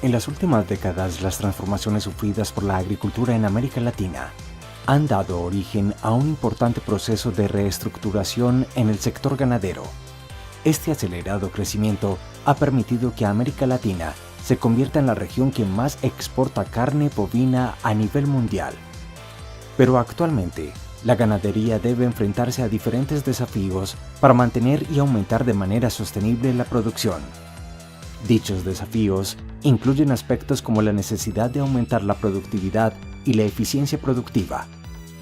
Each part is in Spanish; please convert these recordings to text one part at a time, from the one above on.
En las últimas décadas, las transformaciones sufridas por la agricultura en América Latina han dado origen a un importante proceso de reestructuración en el sector ganadero. Este acelerado crecimiento ha permitido que América Latina se convierta en la región que más exporta carne bovina a nivel mundial. Pero actualmente, la ganadería debe enfrentarse a diferentes desafíos para mantener y aumentar de manera sostenible la producción. Dichos desafíos incluyen aspectos como la necesidad de aumentar la productividad y la eficiencia productiva,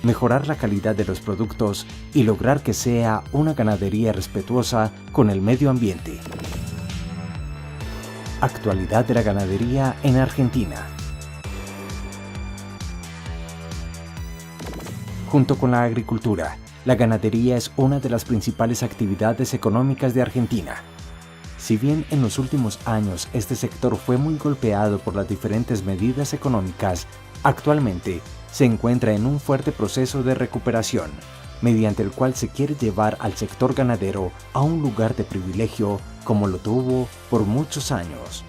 mejorar la calidad de los productos y lograr que sea una ganadería respetuosa con el medio ambiente. Actualidad de la ganadería en Argentina. Junto con la agricultura, la ganadería es una de las principales actividades económicas de Argentina. Si bien en los últimos años este sector fue muy golpeado por las diferentes medidas económicas, actualmente se encuentra en un fuerte proceso de recuperación, mediante el cual se quiere llevar al sector ganadero a un lugar de privilegio como lo tuvo por muchos años.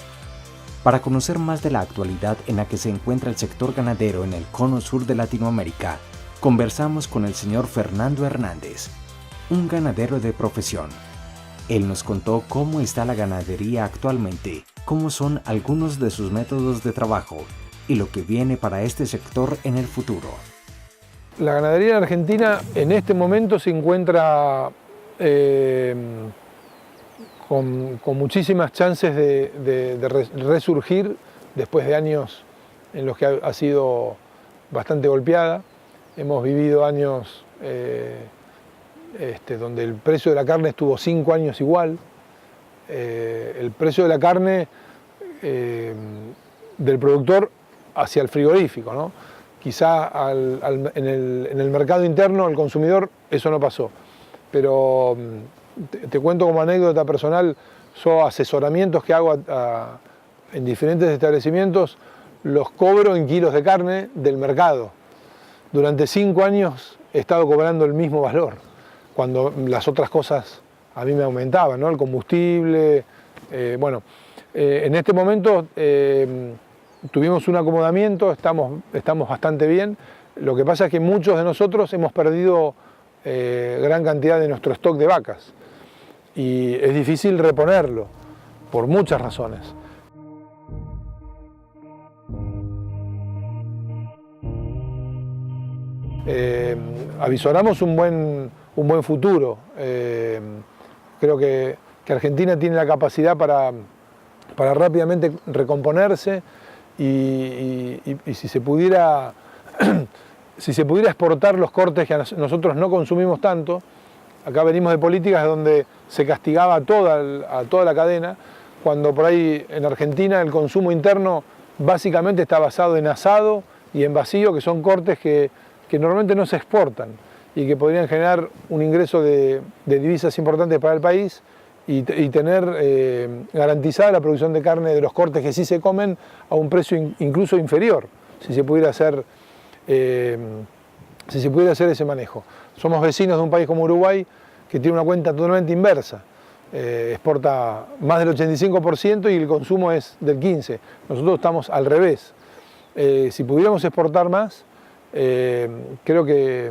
Para conocer más de la actualidad en la que se encuentra el sector ganadero en el cono sur de Latinoamérica, conversamos con el señor Fernando Hernández, un ganadero de profesión. Él nos contó cómo está la ganadería actualmente, cómo son algunos de sus métodos de trabajo y lo que viene para este sector en el futuro. La ganadería en Argentina en este momento se encuentra con muchísimas chances de resurgir después de años en los que ha sido bastante golpeada. Hemos vivido años donde el precio de la carne estuvo 5 años igual. El precio de la carne del productor hacia el frigorífico, ¿no? Quizá en el mercado interno, al consumidor, eso no pasó. Pero te cuento como anécdota personal, son asesoramientos que hago en diferentes establecimientos, los cobro en kilos de carne del mercado. Durante 5 años he estado cobrando el mismo valor, cuando las otras cosas a mí me aumentaban, ¿no? El combustible, en este momento tuvimos un acomodamiento, estamos bastante bien. Lo que pasa es que muchos de nosotros hemos perdido gran cantidad de nuestro stock de vacas y es difícil reponerlo por muchas razones. Avisoramos un buen futuro. Creo que Argentina tiene la capacidad para rápidamente recomponerse y si se pudiera exportar los cortes que nosotros no consumimos tanto. Acá venimos de políticas donde se castigaba a toda la cadena, cuando por ahí en Argentina el consumo interno básicamente está basado en asado y en vacío, que son cortes que normalmente no se exportan y que podrían generar un ingreso de divisas importantes para el país y tener garantizada la producción de carne de los cortes que sí se comen a un precio incluso inferior, si se pudiera hacer ese manejo. Somos vecinos de un país como Uruguay que tiene una cuenta totalmente inversa. Exporta más del 85% y el consumo es del 15%. Nosotros estamos al revés. Si pudiéramos exportar más, creo que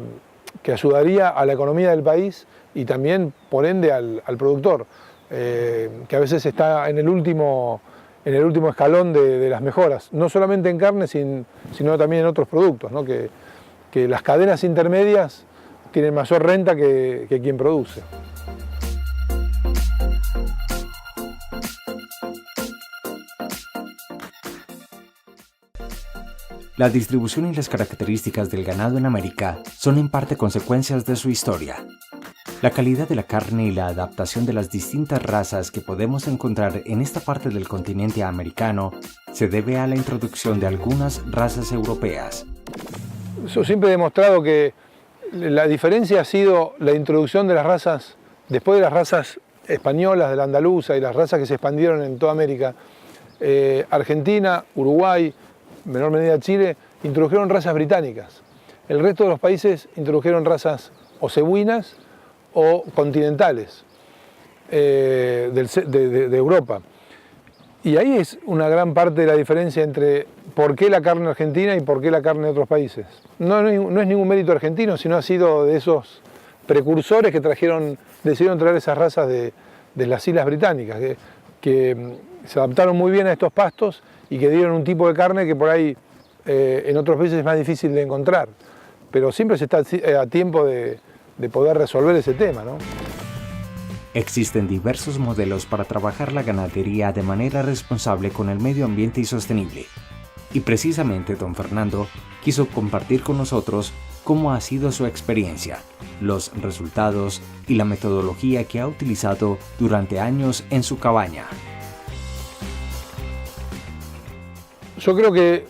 ayudaría a la economía del país y también, por ende, al productor, que a veces está en el último escalón de las mejoras, no solamente en carne, sino también en otros productos, ¿no? Que las cadenas intermedias tienen mayor renta que quien produce. La distribución y las características del ganado en América son en parte consecuencias de su historia. La calidad de la carne y la adaptación de las distintas razas que podemos encontrar en esta parte del continente americano se debe a la introducción de algunas razas europeas. Yo siempre he demostrado que la diferencia ha sido la introducción de las razas, después de las razas españolas, de la andaluza y las razas que se expandieron en toda América. Argentina, Uruguay, en menor medida Chile, introdujeron razas británicas. El resto de los países introdujeron razas o cebuinas o continentales de Europa. Y ahí es una gran parte de la diferencia entre por qué la carne argentina y por qué la carne de otros países. No es ningún mérito argentino, sino ha sido de esos precursores que decidieron traer esas razas de las Islas Británicas, que se adaptaron muy bien a estos pastos y que dieron un tipo de carne que por ahí en otros países es más difícil de encontrar. Pero siempre se está a tiempo de poder resolver ese tema, ¿no? Existen diversos modelos para trabajar la ganadería de manera responsable con el medio ambiente y sostenible. Y precisamente don Fernando quiso compartir con nosotros cómo ha sido su experiencia, los resultados y la metodología que ha utilizado durante años en su cabaña. Yo creo que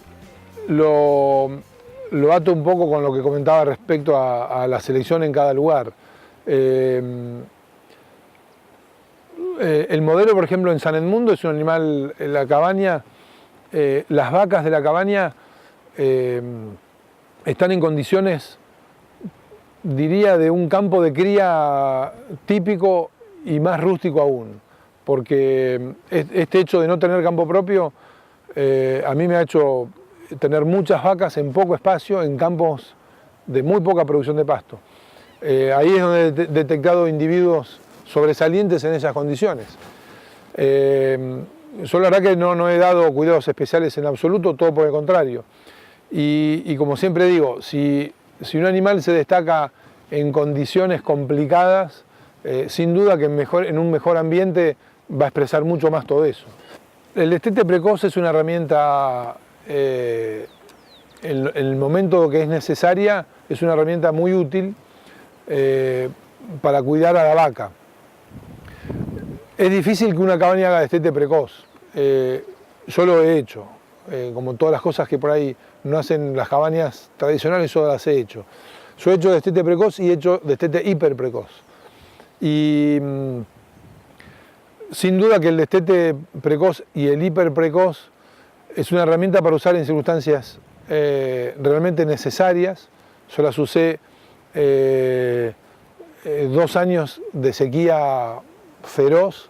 lo ato un poco con lo que comentaba respecto a la selección en cada lugar. El modelo, por ejemplo, en San Edmundo es un animal en la cabaña. Las vacas de la cabaña están en condiciones, diría, de un campo de cría típico y más rústico aún, porque este hecho de no tener campo propio a mí me ha hecho tener muchas vacas en poco espacio, en campos de muy poca producción de pasto. Ahí es donde he detectado individuos sobresalientes en esas condiciones. Yo la verdad que no he dado cuidados especiales en absoluto, todo por el contrario. Y como siempre digo, si un animal se destaca en condiciones complicadas, sin duda que en un mejor ambiente va a expresar mucho más todo eso. El destete precoz es una herramienta, en el momento que es necesaria, es una herramienta muy útil para cuidar a la vaca. Es difícil que una cabaña haga destete precoz. Yo lo he hecho, como todas las cosas que por ahí no hacen las cabañas tradicionales, yo las he hecho. Yo he hecho destete precoz y he hecho destete hiperprecoz. Y sin duda que el destete precoz y el hiperprecoz es una herramienta para usar en circunstancias realmente necesarias. Yo las usé 2 años de sequía feroz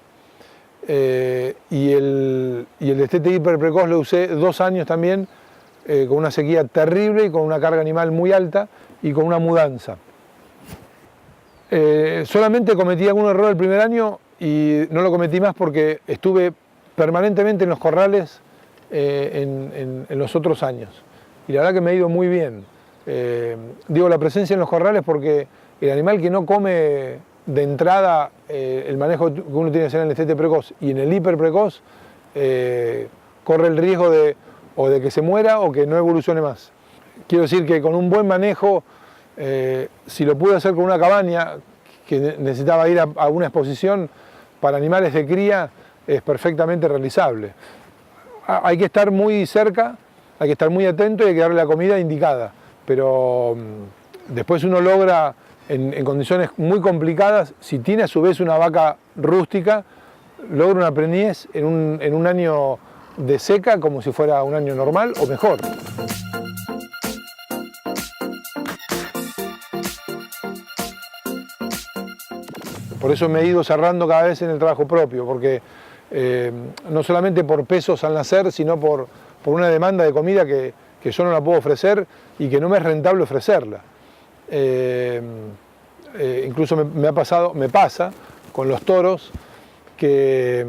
y el destete hiperprecoz lo usé 2 años también con una sequía terrible y con una carga animal muy alta y con una mudanza. Solamente cometí algún error el primer año y no lo cometí más porque estuve permanentemente en los corrales en los otros años. Y la verdad que me ha ido muy bien. Digo la presencia en los corrales porque el animal que no come de entrada el manejo que uno tiene que hacer en el destete precoz y en el hiperprecoz corre el riesgo de que se muera o que no evolucione más. Quiero decir que con un buen manejo, si lo pude hacer con una cabaña que necesitaba ir a una exposición para animales de cría, es perfectamente realizable. Hay que estar muy cerca, hay que estar muy atento y hay que darle la comida indicada, pero después uno logra en condiciones muy complicadas, si tiene a su vez una vaca rústica, logra una preñez en un año de seca como si fuera un año normal o mejor. Por eso me he ido cerrando cada vez en el trabajo propio, porque no solamente por pesos al nacer, sino por una demanda de comida que yo no la puedo ofrecer y que no me es rentable ofrecerla. Incluso me pasa con los toros que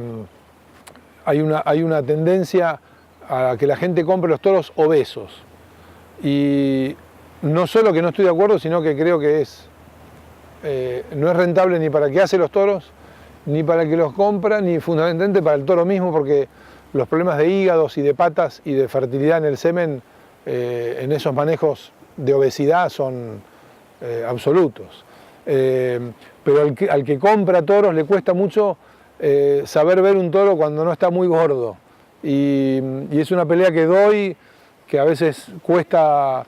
hay una tendencia a que la gente compre los toros obesos. Y no solo que no estoy de acuerdo, sino que creo que no es rentable ni para el que hace los toros, ni para el que los compra, ni fundamentalmente para el toro mismo, porque los problemas de hígados y de patas y de fertilidad en el semen en esos manejos de obesidad son absolutos. Pero al que compra toros le cuesta mucho saber ver un toro cuando no está muy gordo. Y es una pelea que doy, que a veces cuesta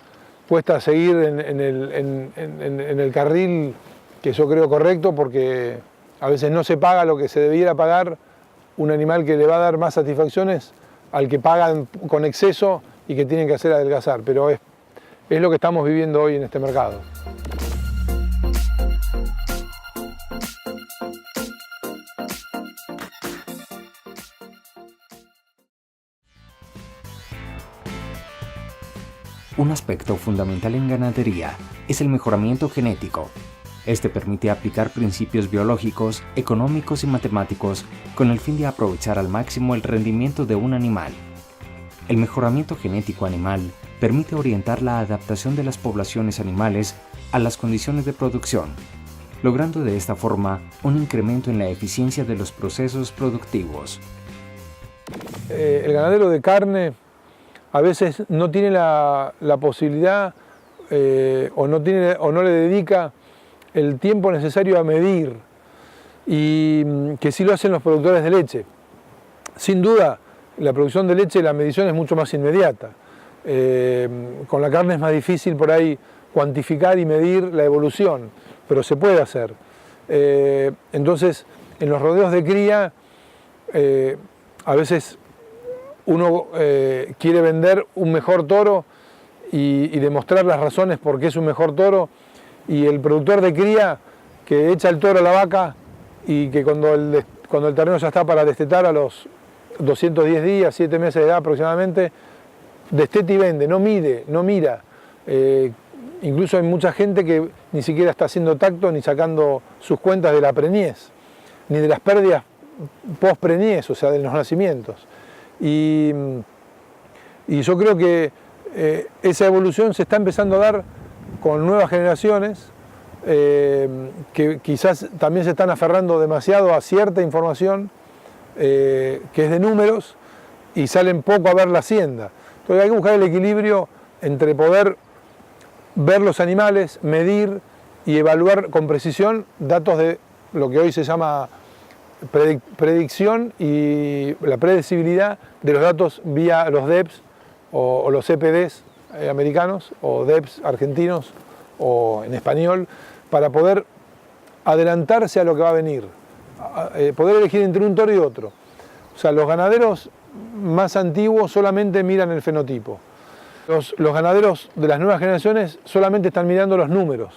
seguir en el carril que yo creo correcto, porque a veces no se paga lo que se debiera pagar un animal que le va a dar más satisfacciones al que pagan con exceso y que tienen que hacer adelgazar. Pero es lo que estamos viviendo hoy en este mercado. Un aspecto fundamental en ganadería es el mejoramiento genético. Este permite aplicar principios biológicos, económicos y matemáticos con el fin de aprovechar al máximo el rendimiento de un animal. El mejoramiento genético animal permite orientar la adaptación de las poblaciones animales a las condiciones de producción, logrando de esta forma un incremento en la eficiencia de los procesos productivos. El ganadero de carne a veces no tiene la posibilidad o no le dedica el tiempo necesario a medir, y que sí lo hacen los productores de leche. Sin duda, la producción de leche, la medición es mucho más inmediata. Con la carne es más difícil por ahí cuantificar y medir la evolución, pero se puede hacer. Entonces, en los rodeos de cría, a veces uno quiere vender un mejor toro y demostrar las razones por qué es un mejor toro, y el productor de cría que echa el toro a la vaca y que cuando el terreno ya está para destetar a los 210 días, 7 meses de edad aproximadamente, desteta y vende, no mide, no mira. Incluso hay mucha gente que ni siquiera está haciendo tacto ni sacando sus cuentas de la preñez, ni de las pérdidas post-preñez, o sea, de los nacimientos. Y yo creo que esa evolución se está empezando a dar con nuevas generaciones que quizás también se están aferrando demasiado a cierta información que es de números y salen poco a ver la hacienda. Entonces hay que buscar el equilibrio entre poder ver los animales, medir y evaluar con precisión datos de lo que hoy se llama predicción y la predecibilidad de los datos vía los DEPs o los CPDs americanos o DEPs argentinos o en español, para poder adelantarse a lo que va a venir, poder elegir entre un toro y otro. O sea, los ganaderos más antiguos solamente miran el fenotipo. Los ganaderos de las nuevas generaciones solamente están mirando los números.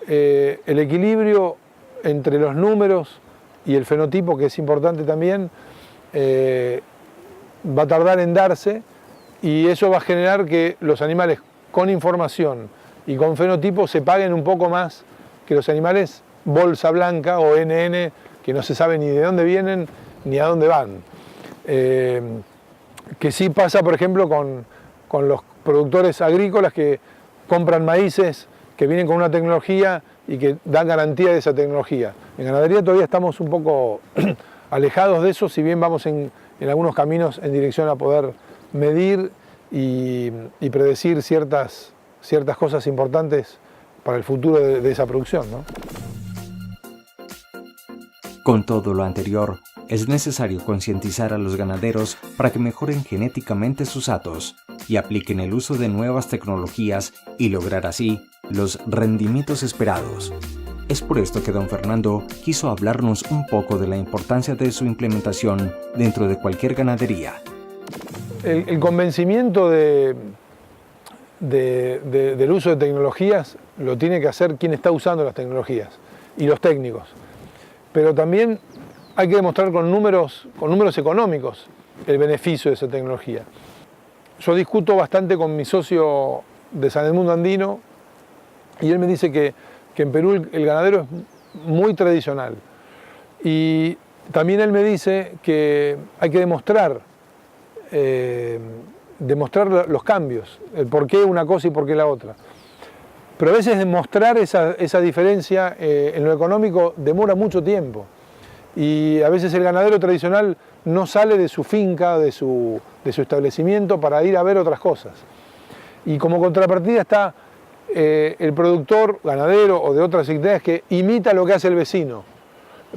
El equilibrio entre los números y el fenotipo, que es importante también, va a tardar en darse, y eso va a generar que los animales con información y con fenotipo se paguen un poco más que los animales bolsa blanca o NN, que no se sabe ni de dónde vienen ni a dónde van. Que sí pasa, por ejemplo, con los productores agrícolas que compran maíces que vienen con una tecnología y que dan garantía de esa tecnología. En ganadería todavía estamos un poco alejados de eso, si bien vamos en algunos caminos en dirección a poder medir y predecir ciertas cosas importantes para el futuro de esa producción, ¿no? Con todo lo anterior, es necesario concientizar a los ganaderos para que mejoren genéticamente sus hatos y apliquen el uso de nuevas tecnologías y lograr así los rendimientos esperados. Es por esto que don Fernando quiso hablarnos un poco de la importancia de su implementación dentro de cualquier ganadería. El convencimiento del uso de tecnologías lo tiene que hacer quien está usando las tecnologías y los técnicos. Pero también hay que demostrar con números económicos el beneficio de esa tecnología. Yo discuto bastante con mi socio de San Edmundo Andino y él me dice que en Perú el ganadero es muy tradicional. Y también él me dice que hay que demostrar los cambios, el por qué una cosa y por qué la otra. Pero a veces demostrar esa diferencia en lo económico demora mucho tiempo. Y a veces el ganadero tradicional no sale de su finca, de su establecimiento para ir a ver otras cosas. Y como contrapartida está el productor ganadero o de otras actividades que imita lo que hace el vecino,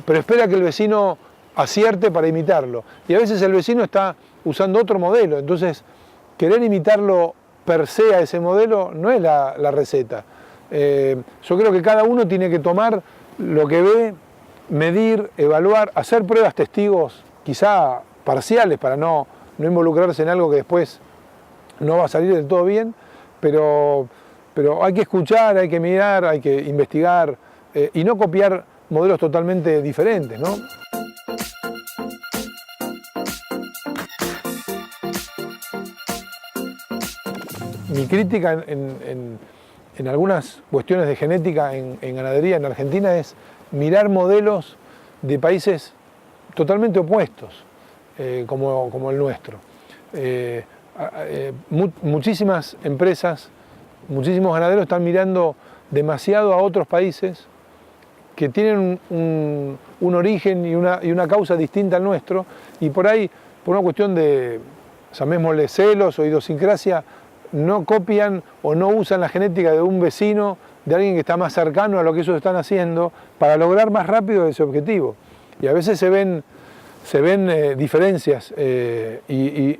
pero espera que el vecino acierte para imitarlo. Y a veces el vecino está usando otro modelo, entonces querer imitarlo per se a ese modelo no es la receta. Yo creo que cada uno tiene que tomar lo que ve, medir, evaluar, hacer pruebas testigos, quizá parciales para no involucrarse en algo que después no va a salir del todo bien, pero hay que escuchar, hay que mirar, hay que investigar y no copiar modelos totalmente diferentes, ¿no? mi crítica en algunas cuestiones de genética en ganadería en Argentina es mirar modelos de países totalmente opuestos, como el nuestro. Muchísimas empresas, muchísimos ganaderos están mirando demasiado a otros países que tienen un origen y una causa distinta al nuestro, y por ahí, por una cuestión de, llamémosle celos o idiosincrasia, no copian o no usan la genética de un vecino, de alguien que está más cercano a lo que ellos están haciendo, para lograr más rápido ese objetivo. Y a veces se ven diferencias y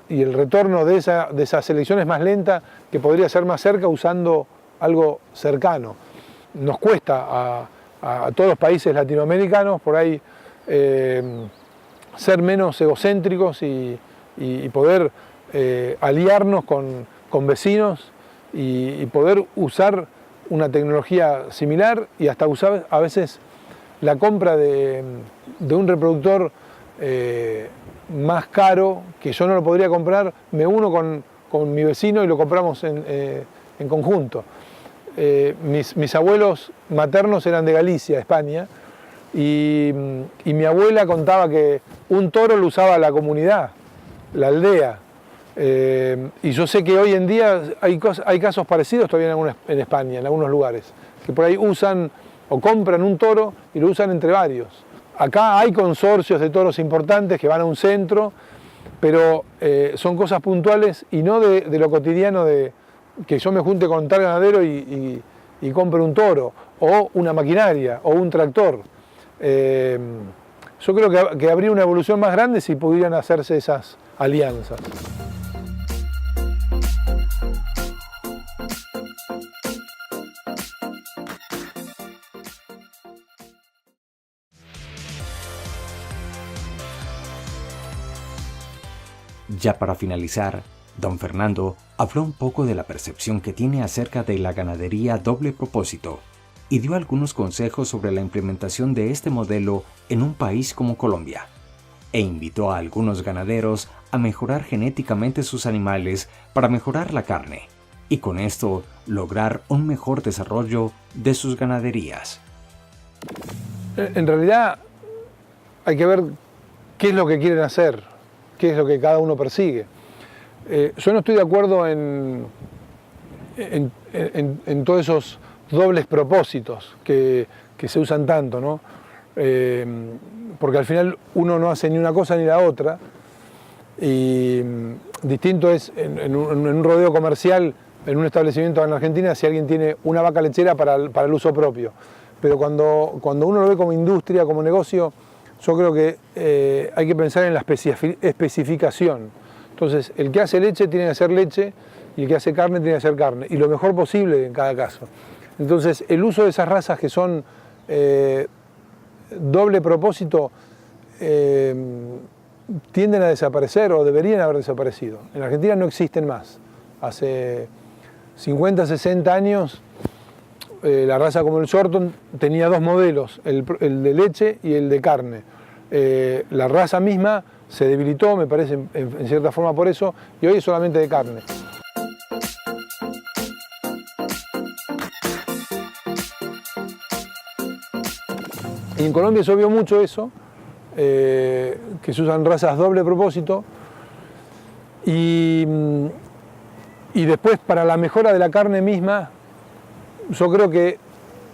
el retorno de esa selección es más lenta, que podría ser más cerca usando algo cercano. Nos cuesta a todos los países latinoamericanos por ahí ser menos egocéntricos y poder aliarnos con vecinos y poder usar una tecnología similar, y hasta usar a veces la compra de un reproductor más caro, que yo no lo podría comprar, me uno con mi vecino y lo compramos en conjunto. Mis abuelos maternos eran de Galicia, España, y mi abuela contaba que un toro lo usaba la comunidad, la aldea. Y yo sé que hoy en día hay casos parecidos todavía en España, en algunos lugares, que por ahí usan o compran un toro y lo usan entre varios. Acá hay consorcios de toros importantes que van a un centro, pero son cosas puntuales y no de lo cotidiano, de que yo me junte con tal ganadero y compre un toro, o una maquinaria, o un tractor. Yo creo que habría una evolución más grande si pudieran hacerse esas alianzas. Ya para finalizar, don Fernando habló un poco de la percepción que tiene acerca de la ganadería doble propósito y dio algunos consejos sobre la implementación de este modelo en un país como Colombia, e invitó a algunos ganaderos a mejorar genéticamente sus animales para mejorar la carne y con esto lograr un mejor desarrollo de sus ganaderías. En realidad hay que ver qué es lo que quieren hacer, qué es lo que cada uno persigue. Yo no estoy de acuerdo en todos esos dobles propósitos que se usan tanto, ¿no? Porque al final uno no hace ni una cosa ni la otra, y distinto es en un rodeo comercial, en un establecimiento en Argentina, si alguien tiene una vaca lechera para el uso propio. Pero cuando uno lo ve como industria, como negocio, yo creo que hay que pensar en la especificación. Entonces, el que hace leche tiene que hacer leche, y el que hace carne tiene que hacer carne, y lo mejor posible en cada caso. Entonces, el uso de esas razas que son doble propósito tienden a desaparecer, o deberían haber desaparecido. En Argentina no existen más. Hace 50, 60 años, la raza como el Shorton tenía dos modelos, el de leche y el de carne. La raza misma se debilitó, me parece, en cierta forma por eso, y hoy es solamente de carne. Y en Colombia se vio mucho eso, que se usan razas doble propósito, y después para la mejora de la carne misma, yo creo que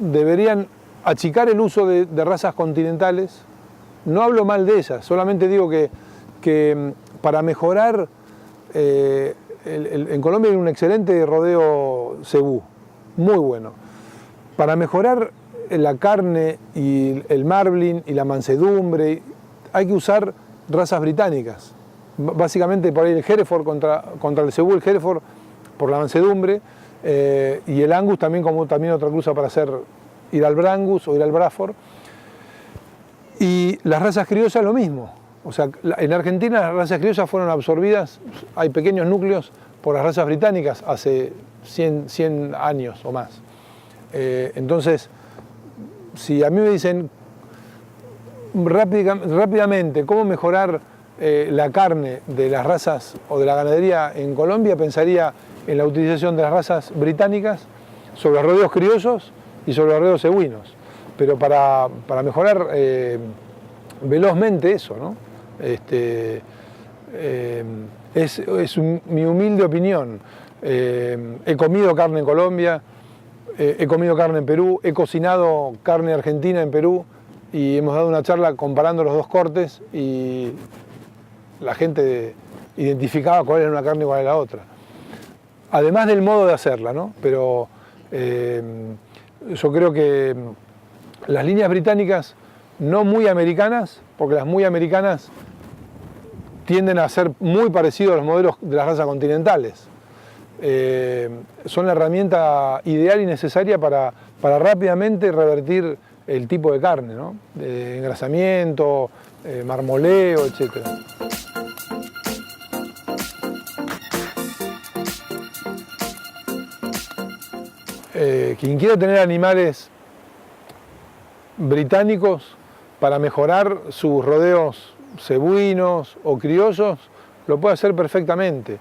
deberían achicar el uso de razas continentales. No hablo mal de ellas, solamente digo que para mejorar, en Colombia hay un excelente rodeo cebú, muy bueno. Para mejorar la carne y el marbling y la mansedumbre, hay que usar razas británicas. Básicamente por ahí el Hereford contra el cebú, el Hereford por la mansedumbre, y el Angus también como también otra cruza para ir al Brangus o ir al Braford. Y las razas criollas lo mismo. O sea, en Argentina las razas criollas fueron absorbidas, hay pequeños núcleos, por las razas británicas hace 100 años o más. Entonces, si a mí me dicen rápidamente cómo mejorar la carne de las razas o de la ganadería en Colombia, pensaría en la utilización de las razas británicas sobre los rodeos criollos y sobre los rodeos equinos. Pero para mejorar velozmente eso, ¿no? Mi humilde opinión. He comido carne en Colombia, he comido carne en Perú, he cocinado carne argentina en Perú y hemos dado una charla comparando los dos cortes y la gente identificaba cuál era una carne y cuál era la otra. Además del modo de hacerla, ¿no? Pero yo creo que las líneas británicas, no muy americanas, porque las muy americanas tienden a ser muy parecidos a los modelos de las razas continentales. Son la herramienta ideal y necesaria para rápidamente revertir el tipo de carne, ¿no? De engrasamiento, marmoleo, etc. Quien quiera tener animales británicos para mejorar sus rodeos cebuinos o criollos, lo puede hacer perfectamente.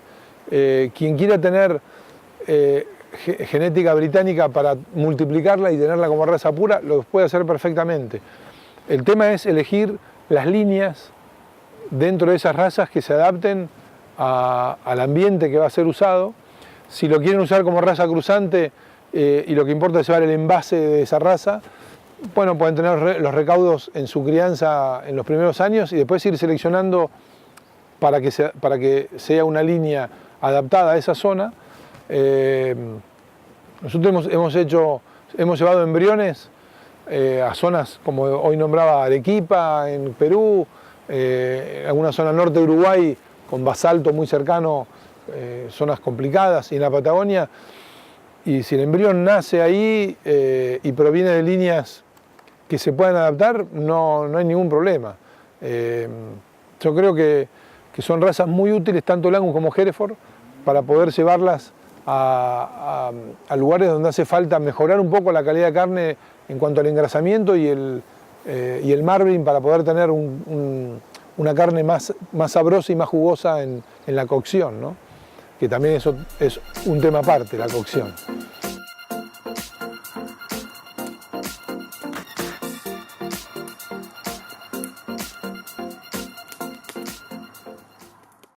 Quien quiera tener genética británica para multiplicarla y tenerla como raza pura, lo puede hacer perfectamente. El tema es elegir las líneas dentro de esas razas que se adapten al ambiente que va a ser usado. Si lo quieren usar como raza cruzante y lo que importa es llevar el envase de esa raza, bueno, pueden tener los recaudos en su crianza en los primeros años y después ir seleccionando para que sea una línea adaptada a esa zona. Nosotros hemos llevado embriones a zonas como hoy nombraba Arequipa, en Perú, alguna zona norte de Uruguay con basalto muy cercano, zonas complicadas, y en la Patagonia. Y si el embrión nace ahí y proviene de líneas que se puedan adaptar, no hay ningún problema. Yo creo que son razas muy útiles, tanto Langus como Hereford, para poder llevarlas a lugares donde hace falta mejorar un poco la calidad de carne en cuanto al engrasamiento y el marbling, para poder tener una carne más sabrosa y más jugosa en la cocción, ¿no? Que también eso es un tema aparte, la cocción.